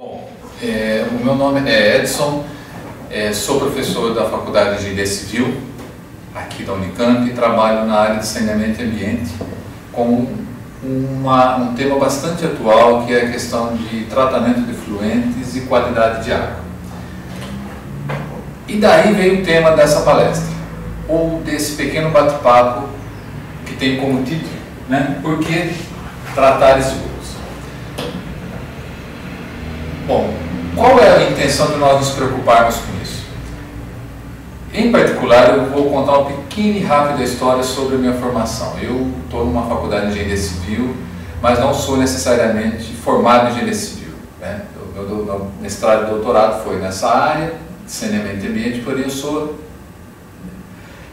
Bom, o meu nome é Edson, sou professor da Faculdade de Engenharia Civil, aqui da Unicamp, e trabalho na área de saneamento e ambiente com um tema bastante atual, que é a questão de tratamento de efluentes e qualidade de água. E daí veio o tema dessa palestra, ou desse pequeno bate-papo que tem como título, né? Por que tratar esgotos? Bom, qual é a intenção de nós nos preocuparmos com isso? Em particular, eu vou contar uma pequena e rápida história sobre a minha formação. Eu estou numa faculdade de engenharia civil, mas não sou necessariamente formado em engenharia civil, né? Meu mestrado e doutorado foi nessa área, de saneamento e ambiente, porém eu sou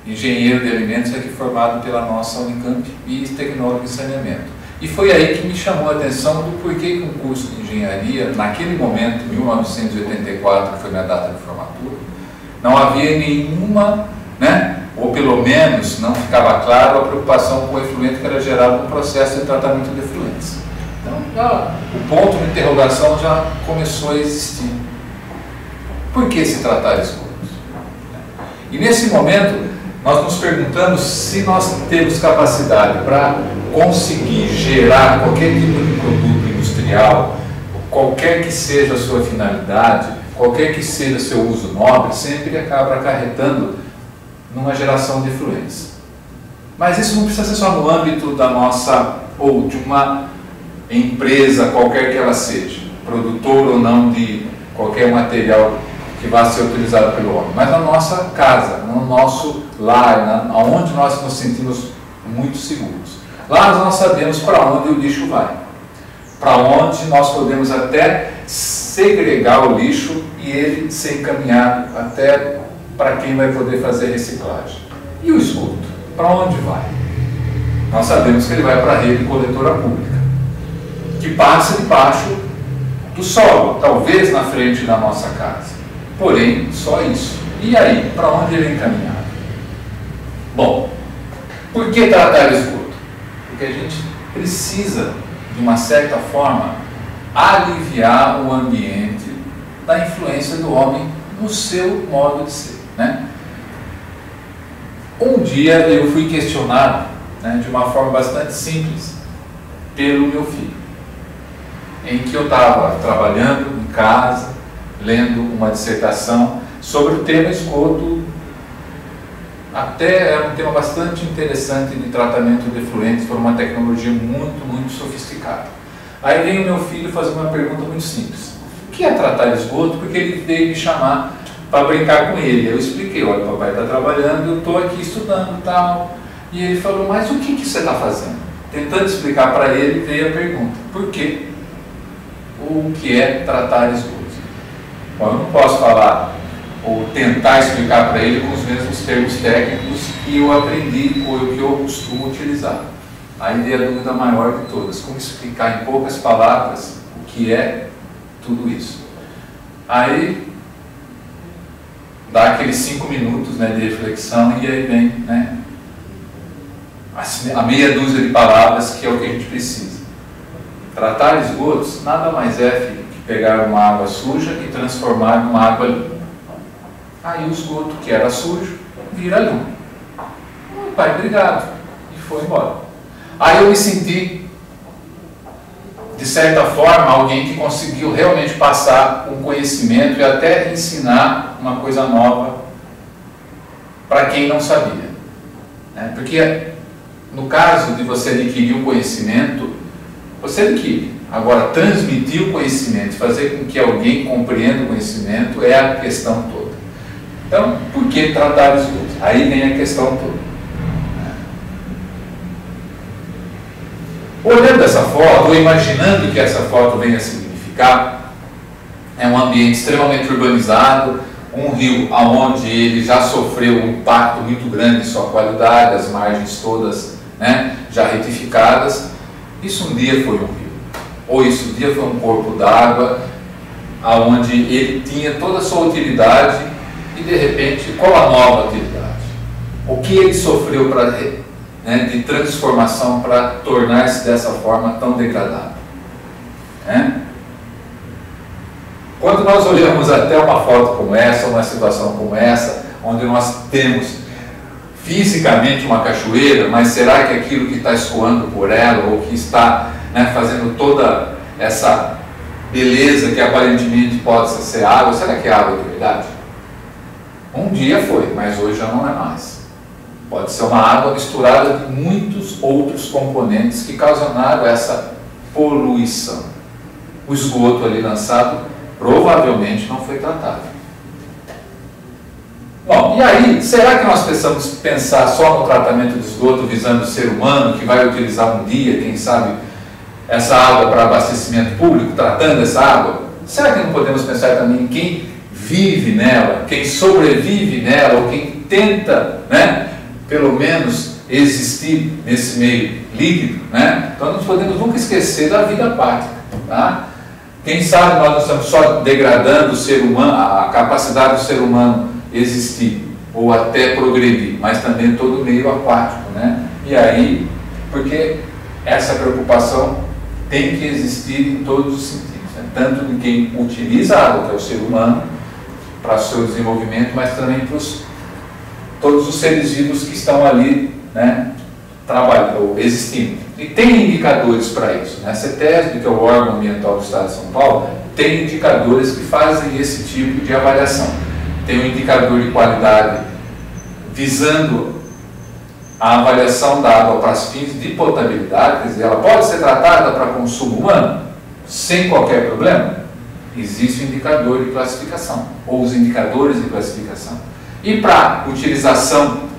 engenheiro de alimentos aqui formado pela nossa Unicamp e tecnólogo em saneamento. E foi aí que me chamou a atenção do porquê que um curso de engenharia, naquele momento, 1984, que foi minha data de formatura, não havia nenhuma, né, ou pelo menos não ficava claro a preocupação com o efluente que era gerado no processo de tratamento de efluentes. Então, o ponto de interrogação já começou a existir. Por que se tratar esgotos? E nesse momento, nós nos perguntamos se nós temos capacidade para conseguir gerar qualquer tipo de produto industrial, qualquer que seja a sua finalidade, qualquer que seja seu uso nobre, sempre acaba acarretando numa geração de efluentes. Mas isso não precisa ser só no âmbito da nossa, ou de uma empresa, qualquer que ela seja, produtor ou não de qualquer material que vá ser utilizado pelo homem, mas na nossa casa, no nosso lar, onde nós nos sentimos muito seguros. Lá nós sabemos para onde o lixo vai, para onde nós podemos até segregar o lixo e ele ser encaminhado até para quem vai poder fazer reciclagem. E o esgoto, para onde vai? Nós sabemos que ele vai para a rede coletora pública, que passa debaixo do solo, talvez na frente da nossa casa. Porém, só isso. E aí, para onde ele é encaminhado? Bom, por que tratar esgoto? Porque a gente precisa, de uma certa forma, aliviar o ambiente da influência do homem no seu modo de ser, né? Um dia eu fui questionado, né, de uma forma bastante simples pelo meu filho, em que eu estava trabalhando em casa, lendo uma dissertação sobre o tema esgoto. Até era um tema bastante interessante de tratamento de efluentes, por uma tecnologia muito sofisticada. Aí veio o meu filho fazer uma pergunta muito simples: o que é tratar esgoto? Porque ele veio me chamar para brincar com ele. Eu expliquei: olha, o papai está trabalhando, eu estou aqui estudando e tal. E ele falou: mas o que você está fazendo? Tentando explicar para ele, veio a pergunta: por quê? O que é tratar esgoto? Bom, eu não posso falar ou tentar explicar para ele com os mesmos termos técnicos que eu aprendi ou que eu costumo utilizar. Aí veio a dúvida maior de todas: como explicar em poucas palavras o que é tudo isso? Aí dá aqueles 5 minutos, né, de reflexão, e aí vem, né, a meia dúzia de palavras, que é o que a gente precisa. Tratar esgotos nada mais é, filho, pegar uma água suja e transformar numa água limpa. Aí o esgoto, que era sujo, vira limpo. Pai, obrigado. E foi embora. Aí eu me senti, de certa forma, alguém que conseguiu realmente passar um conhecimento e até ensinar uma coisa nova para quem não sabia, né? Porque no caso de você adquirir um conhecimento, você adquire. Agora, transmitir o conhecimento, fazer com que alguém compreenda o conhecimento, é a questão toda. Então, por que tratar esgotos? Aí vem a questão toda. Olhando essa foto, ou imaginando o que essa foto venha significar, é um ambiente extremamente urbanizado, um rio onde ele já sofreu um impacto muito grande em sua qualidade, as margens todas, né, já retificadas. Isso um dia foi um rio. Ou isso um dia foi um corpo d'água, onde ele tinha toda a sua utilidade e, de repente, qual a nova utilidade? O que ele sofreu para, né, de transformação para tornar-se dessa forma tão degradável? Né? Quando nós olhamos até uma foto como essa, uma situação como essa, onde nós temos fisicamente uma cachoeira, mas será que aquilo que está escoando por ela, ou que está, né, fazendo toda essa beleza que aparentemente possa ser água, será que é água de verdade? Um dia foi, mas hoje já não é mais. Pode ser uma água misturada de muitos outros componentes que causaram essa poluição. O esgoto ali lançado provavelmente não foi tratado. Bom, e aí, será que nós precisamos pensar só no tratamento de esgoto visando o ser humano que vai utilizar um dia, quem sabe, essa água para abastecimento público, tratando essa água? Será que não podemos pensar também em quem vive nela, quem sobrevive nela, ou quem tenta, né, pelo menos existir nesse meio líquido, né? Então não podemos nunca esquecer da vida aquática, tá? Quem sabe nós não estamos só degradando o ser humano, a capacidade do ser humano existir, ou até progredir, mas também todo o meio aquático, né? E aí, porque essa preocupação tem que existir em todos os sentidos, né? Tanto de quem utiliza a água, que é o ser humano, para o seu desenvolvimento, mas também para todos os seres vivos que estão ali, né, trabalhando, ou existindo. E tem indicadores para isso, né? A CETESB, que é o órgão ambiental do Estado de São Paulo, tem indicadores que fazem esse tipo de avaliação. Tem um indicador de qualidade visando a avaliação da água para os fins de potabilidade, quer dizer, ela pode ser tratada para consumo humano sem qualquer problema. Existe um indicador de classificação, ou os indicadores de classificação. E para utilização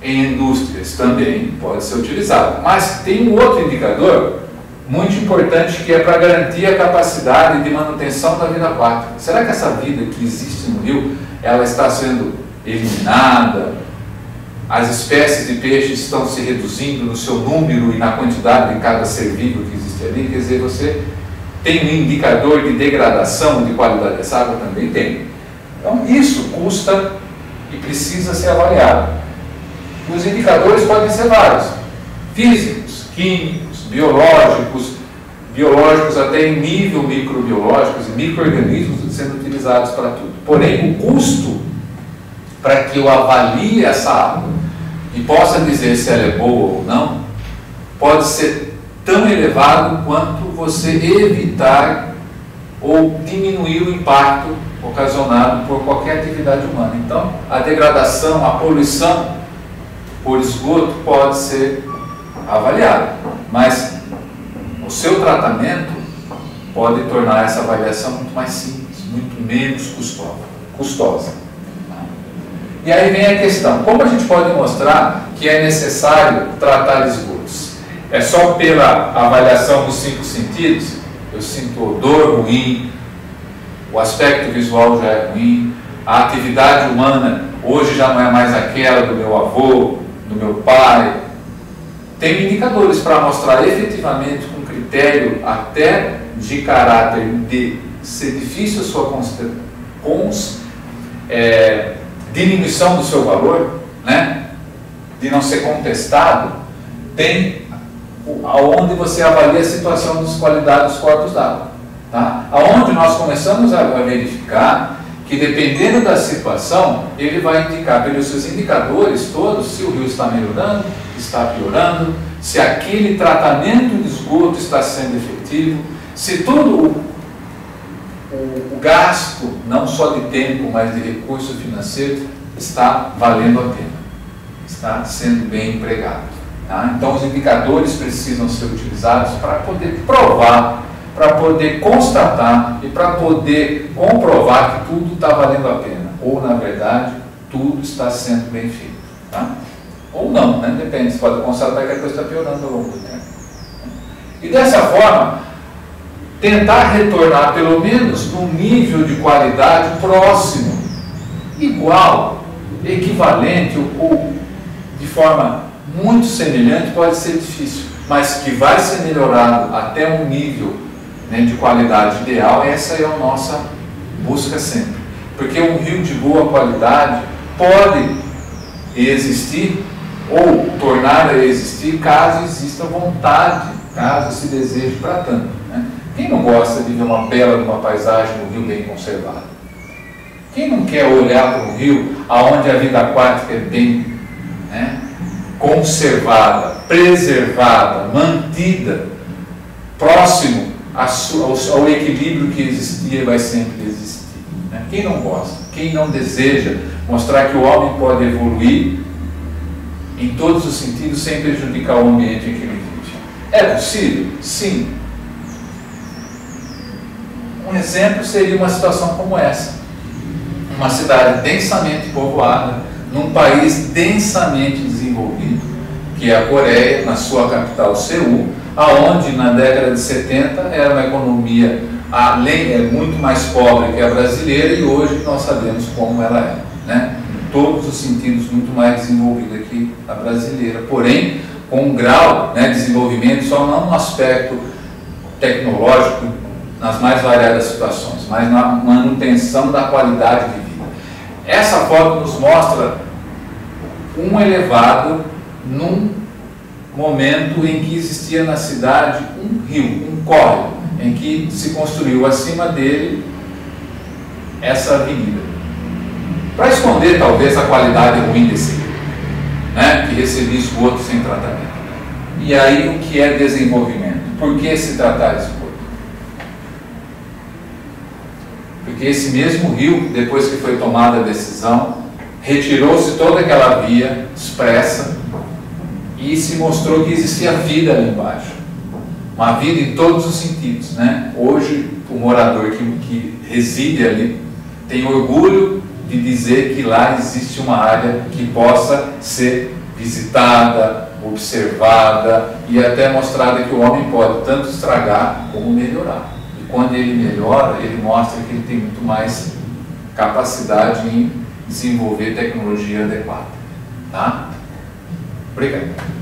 em indústrias também pode ser utilizado. Mas tem um outro indicador muito importante que é para garantir a capacidade de manutenção da vida aquática. Será que essa vida que existe no rio, ela está sendo eliminada? As espécies de peixes estão se reduzindo no seu número e na quantidade de cada ser vivo que existe ali? Quer dizer, você tem um indicador de degradação de qualidade dessa água? Também tem. Então isso custa e precisa ser avaliado. Os indicadores podem ser vários: físicos, químicos, biológicos até em nível microbiológicos e micro-organismos sendo utilizados para tudo. Porém, o custo para que eu avalie essa água e possa dizer se ela é boa ou não, pode ser tão elevado quanto você evitar ou diminuir o impacto ocasionado por qualquer atividade humana. Então, a degradação, a poluição por esgoto pode ser avaliada, mas o seu tratamento pode tornar essa avaliação muito mais simples, muito menos custosa. E aí vem a questão: como a gente pode mostrar que é necessário tratar esgotos? É só pela avaliação dos 5 sentidos? Eu sinto odor ruim, o aspecto visual já é ruim, a atividade humana hoje já não é mais aquela do meu avô, do meu pai. Tem indicadores para mostrar efetivamente, com critério até de caráter de ser difícil a sua diminuição do seu valor, né? De não ser contestado. Tem aonde você avalia a situação das qualidades dos corpos d'água, tá? Aonde nós começamos a verificar que, dependendo da situação, ele vai indicar pelos seus indicadores todos se o rio está melhorando, está piorando, se aquele tratamento de esgoto está sendo efetivo, se todo o gasto, não só de tempo, mas de recurso financeiro, está valendo a pena, está sendo bem empregado. Tá? Então, os indicadores precisam ser utilizados para poder provar, para poder constatar e para poder comprovar que tudo está valendo a pena, ou, na verdade, tudo está sendo bem feito. Tá? Ou não, né? Depende, você pode constatar que a coisa está piorando ao longo do tempo. E dessa forma, tentar retornar pelo menos num nível de qualidade próximo, igual, equivalente ou de forma muito semelhante pode ser difícil, mas que vai ser melhorado até um nível, né, de qualidade ideal. Essa é a nossa busca sempre, porque um rio de boa qualidade pode existir ou tornar a existir caso exista vontade, caso se deseje para tanto, né? Quem não gosta de ver uma bela de uma paisagem, um rio bem conservado? Quem não quer olhar para um rio onde a vida aquática é bem, né, conservada, preservada, mantida, próximo ao equilíbrio que existia e vai sempre existir? Né? Quem não gosta? Quem não deseja mostrar que o homem pode evoluir em todos os sentidos sem prejudicar o ambiente em que ele vive? É possível? Sim. Um exemplo seria uma situação como essa. Uma cidade densamente povoada, num país densamente desenvolvido, que é a Coreia, na sua capital Seul, aonde na década de 70 era uma economia muito mais pobre que a brasileira, e hoje nós sabemos como ela é, né? Em todos os sentidos muito mais desenvolvida que a brasileira, porém com um grau, né, de desenvolvimento só não no aspecto tecnológico, nas mais variadas situações, mas na manutenção da qualidade de vida. Essa foto nos mostra um elevado num momento em que existia na cidade um rio, um córrego, em que se construiu acima dele essa avenida, para esconder talvez a qualidade ruim desse rio, né, que recebia esgoto sem tratamento. E aí o que é desenvolvimento? Por que se tratar de esgoto? Porque esse mesmo rio, depois que foi tomada a decisão, retirou-se toda aquela via expressa e se mostrou que existia vida ali embaixo. Uma vida em todos os sentidos, né? Hoje, o morador que reside ali tem orgulho de dizer que lá existe uma área que possa ser visitada, observada e até mostrada, que o homem pode tanto estragar como melhorar. E quando ele melhora, ele mostra que ele tem muito mais capacidade em desenvolver tecnologia adequada. Tá? Obrigado.